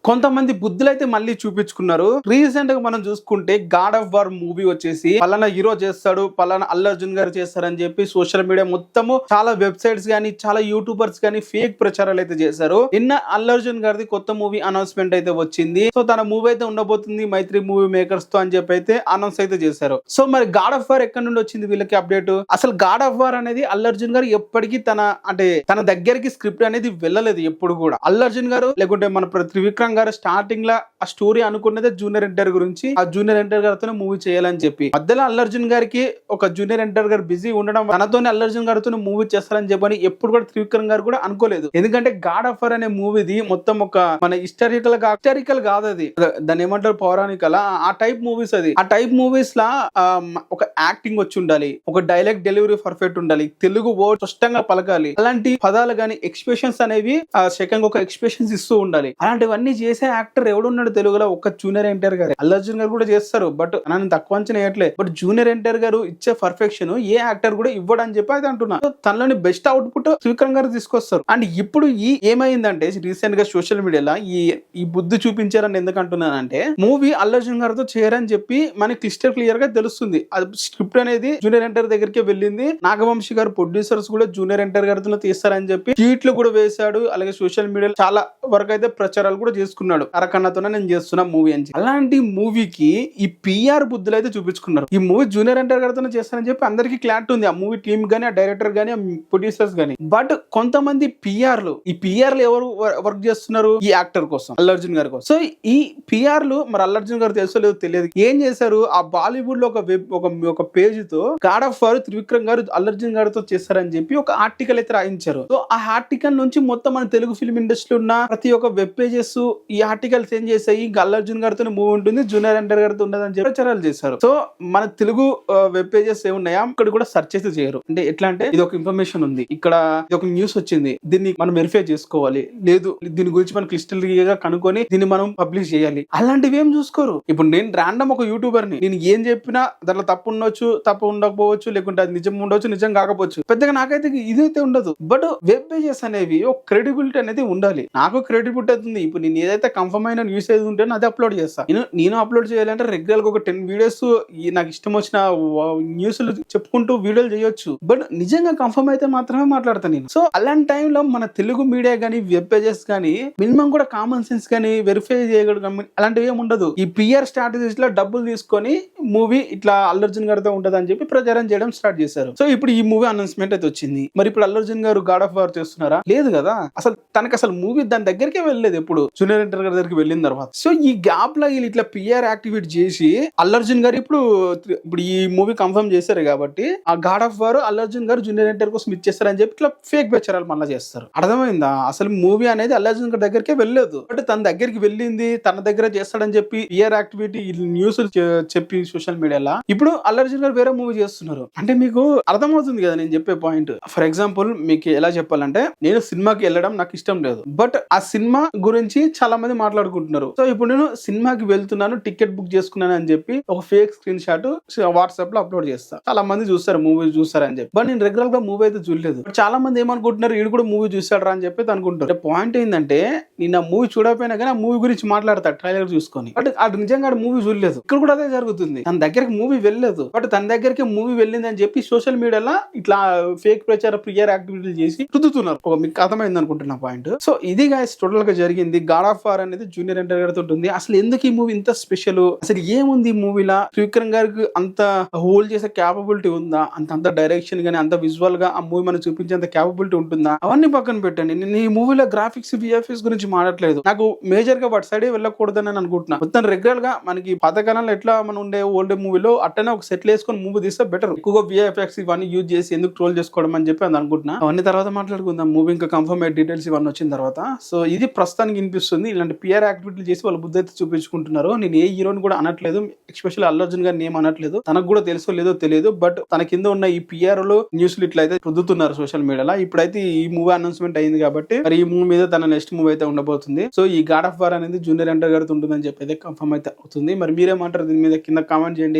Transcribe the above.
కొంతమంది బుద్ధులైతే మళ్ళీ చూపించుకున్నారు. రీసెంట్ గా మనం చూసుకుంటే గాడ్ ఆఫ్ వార్ మూవీ వచ్చేసి పలానా హీరో చేస్తాడు, పలానా అల్లు అర్జున్ గారు చేస్తారని చెప్పి సోషల్ మీడియా మొత్తము చాలా వెబ్సైట్స్ గానీ చాలా యూట్యూబర్స్ గానీ ఫేక్ ప్రచారాలు అయితే చేశారు. నిన్న అల్లు అర్జున్ గారిది కొత్త మూవీ అనౌన్స్మెంట్ అయితే వచ్చింది. సో తన మూవీ అయితే ఉండబోతుంది మైత్రి మూవీ మేకర్స్ తో అని చెప్పి అయితే అనౌన్స్ అయితే చేశారు. సో మరి గాడ్ ఆఫ్ వార్ ఎక్కడి నుండి వచ్చింది వీళ్ళకి అప్డేట్? అసలు గాడ్ ఆఫ్ వార్ అనేది అల్లు అర్జున్ గారు ఎప్పటికీ తన దగ్గరికి స్క్రిప్ట్ అనేది వెళ్ళలేదు ఎప్పుడు కూడా. అల్లు అర్జున్ గారు లేకుంటే మన త్రివిక్రమ్ గారు స్టార్టింగ్ లా ఆ స్టోరీ అనుకున్నదే జూనియర్ ఎన్టీఆర్ గురించి, ఆ జూనియర్ ఎన్టీఆర్ గారితో మూవీ చేయాలని చెప్పి. మధ్యలో అల్లు అర్జున్ గారికి ఒక జూనియర్ ఎన్టీఆర్ గారు బిజీ ఉండడం తనతోనే అల్లు అర్జున్ గారితో మూవీ చేస్తారని చెప్పని ఎప్పుడు కూడా త్రివిక్రమ్ గారు కూడా అనుకోలేదు. ఎందుకంటే గాడ్ ఆఫ్ వార్ అనే మూవీది మొత్తం ఒక మన హిస్టారికల్ కాదు, అది దాన్ని ఏమంటారు పౌరాణికల ఆ టైప్ మూవీస్. అది ఆ టైప్ మూవీస్ లా ఒక యాక్టింగ్ వచ్చి ఉండాలి, ఒక డైలాగ్ డెలివరీ పర్ఫెక్ట్ ఉండాలి, తెలుగు వర్డ్ స్పష్టంగా పలకాలి, అలాంటి పదాలు గాని ఎక్స్ప్రెషన్స్ అనేవి సెకండ్ ఒక ఎక్స్ప్రెషన్స్ ఇస్తూ ఉండాలి. అలాంటివన్నీ చేసే యాక్టర్ ఎవడున్నాడు తెలుగులో? ఒక జూనియర్ ఎన్టీఆర్ గారు. అల్లు అర్జున్ గారు కూడా చేస్తారు, బట్ నన్ను తక్కువ అంచనా వేయట్లే. బట్ జూనియర్ ఎన్టీఆర్ గారు ఇచ్చే పర్ఫెక్షన్ ఏ యాక్టర్ కూడా ఇవ్వడని చెప్పి అయితే అంటున్నా. తనలోని బెస్ట్ అవుట్పుట్ త్రివిక్రమ్ గారు తీసుకొస్తారు. అండ్ ఇప్పుడు ఏమైందంటే రీసెంట్ గా సోషల్ మీడియాలో ఈ బుద్ధి చూపించారని ఎందుకు అంటున్నానంటే, మూవీ అల్లు అర్జున్ గారితో చేయరని చెప్పి మనకి క్లియర్ గా తెలుస్తుంది. అది స్క్రిప్ట్ అనేది జూనియర్ ఎన్టీఆర్ దగ్గరికి వెళ్ళింది. నాగవంశీ గారు ప్రొడ్యూసర్స్ కూడా జూనియర్ ఎన్టీఆర్ గారితో తీస్తారని చెప్పి ట్వీట్లు కూడా వేశాడు. అలాగే సోషల్ మీడియాలో చాలా వరకు అయితే ప్రచారాలు కూడా చేసుకున్నాడు. అరకన్నతోనే నేను చేస్తున్నా మూవీ అని. అలాంటి మూవీకి ఈ పిఆర్ బుద్ధులు అయితే చూపించుకున్నారు. ఈ మూవీ జూనియర్ ఎన్టీఆర్ గారితో చేస్తారని చెప్పి అందరికీ క్లారిటీ ఉంది, ఆ మూవీ టీమ్ గానీ, ఆ డైరెక్టర్ గానీ, ఆ ప్రొడ్యూసర్స్ గానీ. బట్ కొంతమంది ఈ పిఆర్లు ఎవరు వర్క్ చేస్తున్నారు? ఈ యాక్టర్ కోసం, అల్లు అర్జున్ గారి కోసం. సో ఈ పిఆర్లు మరి అల్లు అర్జున్ గారు తెలుసో లేదో తెలియదు, ఏం చేశారు, ఆ బాలీవుడ్ లో ఒక పేజ్ తో గాడ్ ఆఫ్ వార్ త్రివిక్రమ్ గారు అల్లు అర్జున్ గారితో చేస్తారని చెప్పి ఒక ఆర్టికల్ అయితే రాయించారు. సో ఆ ఆర్టికల్ నుంచి మొత్తం మన తెలుగు ఫిల్మ్ ఇండస్ట్రీలో ఉన్న ప్రతి ఒక్క వెబ్ పేజెస్ ఈ ఆర్టికల్స్ ఏం చేసాయి, అల్లు అర్జున్ గారితో మూవీ ఉంటుంది, జూనియర్ ఎన్టీఆర్ గారితో ఉండదు అని చెప్పి ప్రచారాలు చేశారు. సో మన తెలుగు వెబ్ పేజెస్ ఏమున్నాయా ఇక్కడ కూడా సెర్చ్ అయితే చేయరు. అంటే ఎట్లా అంటే, ఇది ఒక ఇన్ఫర్మేషన్ ఉంది, ఇక్కడ ఇది ఒక న్యూస్ వచ్చింది, దీన్ని మనం వెరిఫై చేసుకోవాలి, లేదు దీని గురించి మనం క్లిస్టల్గా కనుక్కొని దీన్ని మనం పబ్లిష్ చేయాలి, అలాంటివి ఏం చూసుకోరు. ఇప్పుడు నేను ర్యాండమ్ ఒక యూట్యూబర్ ని, నేను ఏం చెప్పినా దాంట్లో తప్పు ఉండొచ్చు, తప్పు ఉండకపోవచ్చు, లేకుంటే అది నిజం ఉండొచ్చు, నిజం కాకపోవచ్చు, పెద్దగా నాకైతే ఇదైతే ఉండదు. బట్ వెబ్ పేజెస్ అనేవి ఒక క్రెడిబిలిటీ అనేది ఉండాలి. నాకు క్రెడిబిలిటీ అవుతుంది. ఇప్పుడు నేను ఏదైతే కన్ఫర్మ్ అయిన న్యూస్ ఏది ఉంటే అది అప్లోడ్ చేస్తాను. నేను అప్లోడ్ చేయాలంటే రెగ్యులర్ గా ఒక 10 వీడియోస్ నాకు ఇష్టం వచ్చిన న్యూస్లు చెప్పుకుంటూ వీడియోలు చేయొచ్చు. బట్ నిజంగా కన్ఫర్మ్ అయితే మాత్రమే మాట్లాడతాను నేను. సో అలాంటి టైంలో మన తెలుగు మీడియా గానీ, వెబ్ పేజెస్ గానీ మినిమం కూడా కామన్ సెన్స్ గానీ, వెరిఫై చేయగలగడం అలాంటివి ఏమి ఉండదు. ఈ పిఆర్ స్ట్రాటజీస్ లో డబ్బులు తీసుకొని మూవీ ఇట్లా అల్లు అర్జున్ గారితో ఉంటది అని చెప్పి ప్రచారం చేయడం స్టార్ట్ చేశారు. సో ఇప్పుడు ఈ మూవీ అనౌన్స్మెంట్ అయితే వచ్చింది. మరి ఇప్పుడు అల్లు అర్జున్ గారు గాడ్ ఆఫ్ వార్ చేస్తున్నారా? లేదు కదా. అసలు మూవీ దాని దగ్గరికే వెళ్ళలేదు ఎప్పుడు, జూనియర్ ఎన్టీఆర్ గారి దగ్గరికి వెళ్ళిన తర్వాత. సో ఈ గ్యాప్ లో వీళ్ళు ఇట్లా పిఆర్ యాక్టివేట్ చేసి అల్లు అర్జున్ గారు ఇప్పుడు ఈ మూవీ కన్ఫర్మ్ చేశారు కాబట్టి ఆ God of war Allu Arjun గారు జూనియర్ ఎన్టీఆర్ కోసం ఇచ్చేస్తారని చెప్పి ఇట్లా ఫేక్ ప్రచారాలు మళ్ళీ చేస్తారు. అర్థమైందా? అసలు మూవీ అనేది అల్లు అర్జున్ గారి దగ్గరికే వెళ్ళలేదు, బట్ తన దగ్గరికి వెళ్ళింది, తన దగ్గర చేస్తాడని చెప్పి పిఆర్ యాక్టివిటీ న్యూస్ చెప్పి సోషల్ మీడియాలో ఇప్పుడు అల్లు అర్జున్ గారు వేరే మూవీ చేస్తున్నారు. అంటే మీకు అర్థమవుతుంది కదా నేను చెప్పే పాయింట్. ఫర్ ఎగ్జాంపుల్ మీకు ఎలా చెప్పాలంటే, నేను సినిమాకి వెళ్ళడం నాకు ఇష్టం లేదు, బట్ ఆ సినిమా గురించి చాలా మంది మాట్లాడుకుంటున్నారు. సో ఇప్పుడు నేను సినిమాకి వెళ్తున్నాను, టికెట్ బుక్ చేసుకున్నాను అని చెప్పి ఒక ఫేక్ స్క్రీన్ షాట్ వాట్సాప్ లో అప్లోడ్ చేస్తా. చాలా మంది చూస్తారు, మూవీ చూస్తారు అని చెప్పి. బట్ నేను రెగ్యులర్ గా మూవీ అయితే చూడలేదు. చాలా మంది ఏమనుకుంటున్నారు, వీడు కూడా మూవీ చూస్తాడు అని చెప్పి అనుకుంటారు. పాయింట్ ఏంటంటే, నేను ఆ మూవీ చూడకపోయినా కానీ ఆ మూవీ గురించి మాట్లాడతాడు ట్రైలర్ చూసుకొని. బట్ అది నిజంగా మూవీ చూడలేదు. ఇక్కడ కూడా అదే జరుగుతుంది. తన దగ్గరికి మూవీ వెళ్ళలేదు, బట్ తన దగ్గరికి మూవీ వెళ్ళింది అని చెప్పి సోషల్ మీడియాలో ఇట్లా ఫేక్ ప్రచార పిఆర్ యాక్టివిటీలు చేసి రుద్దుతున్నారు. మీకు అర్థమైంది అనుకుంటున్నా పాయింట్. సో ఇది గైస్ టోటల్ గా జరిగింది. గాడ్ ఆఫ్ వార్ అనేది జూనియర్ ఎన్టీఆర్ గారితో ఉంటుంది. అసలు ఎందుకు ఈ మూవీ ఇంత స్పెషల్? అసలు ఏముంది ఈ మూవీలా? త్రివిక్రమ్ గారికి అంత హోల్డ్ చేసే క్యాపబిలిటీ ఉందా? అంత డైరెక్షన్ గానీ, అంత విజువల్ గా ఆ మూవీ మనం చూపించేంత క్యాపబిలిటీ ఉంటుందా? అవన్నీ పక్కన పెట్టండి. నేను ఈ మూవీలో గ్రాఫిక్స్, విఎఫ్ఎక్స్ గురించి మాట్లాడలేదు. నాకు మేజర్ గా వాటి సైడ్ వెళ్ళకూడదని నేను అనుకుంటున్నా. మొత్తం రెగ్యులర్ గా మనకి పాతకాలంలో ఎట్లా మనం ఉండే ఓల్డ్ మూవీలో అట్టనే ఒక సెటిల్ వేసుకొని మూవీ తీస్తే బెటర్. ఎక్కువగా విఎఫ్ఎక్స్ ఇవన్నీ యూజ్ చేసి ఎందుకు ట్రోల్ చేసుకోవడం అని చెప్పి అనుకుంటున్నా. అవన్నీ తర్వాత మాట్లాడుకుందాం, మూవీ ఇంకా కన్ఫర్మ్ అయ్యే డీటెయిల్స్ ఇవన్నీ వచ్చిన తర్వాత. సో ఇది ప్రస్తుతానికి వినిపిస్తుంది. ఇలాంటి పిఆర్ యాక్టివిటీలు చేసి వాళ్ళ బుద్ధి అయితే చూపించుకుంటున్నారు. నేను ఏ హీరోని కూడా అనట్లేదు, ఎస్పెషల్లీ అల్లు అర్జున్ గారిని ఏం అనట్లేదు. తనకు కూడా తెలుసో లేదో తెలియదు, బట్ తన కింద ఉన్న ఈ పిఆర్ లో న్యూస్లు ఇట్లయితే రుద్దుతున్నారు సోషల్ మీడియాలో. ఇప్పుడైతే ఈ మూవీ అనౌన్స్మెంట్ అయింది కాబట్టి మరి ఈ మూవీ మీద తన నెక్స్ట్ మూవీ అయితే ఉండబోతుంది. సో ఈ గాడ్ ఆఫ్ వార్ అనేది జూనియర్ ఎన్టీఆర్ గారితో ఉంటుందని చెప్పి అయితే కన్ఫర్మ్ అయితే అవుతుంది. మరి మీరేమంటారు దీని మీద? కింద కామెంట్ చేయండి.